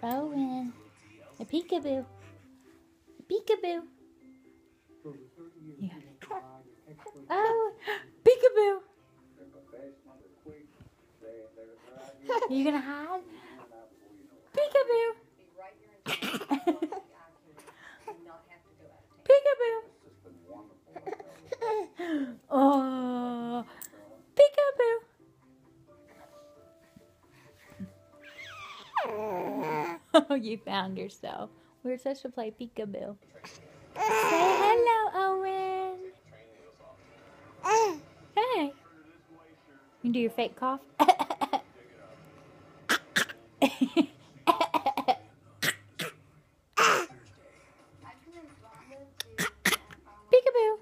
Owen. A peekaboo. A peekaboo. Yeah. Oh, peekaboo. You gonna hide? Peekaboo. Peekaboo. Oh, peekaboo. Oh, you found yourself. We're supposed to play peekaboo. Say hello, Owen. Hey. You do your fake cough? Peekaboo.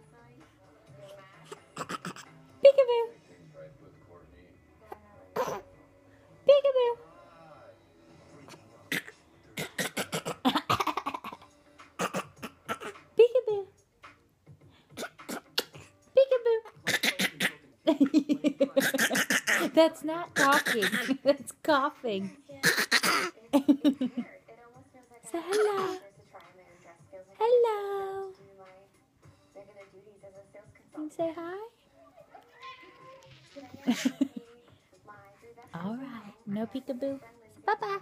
Peekaboo. Peekaboo. Peekaboo. Peekaboo. That's not talking. That's coughing. Say hello. Hello. You can say hi. All right. No peekaboo. Bye-bye.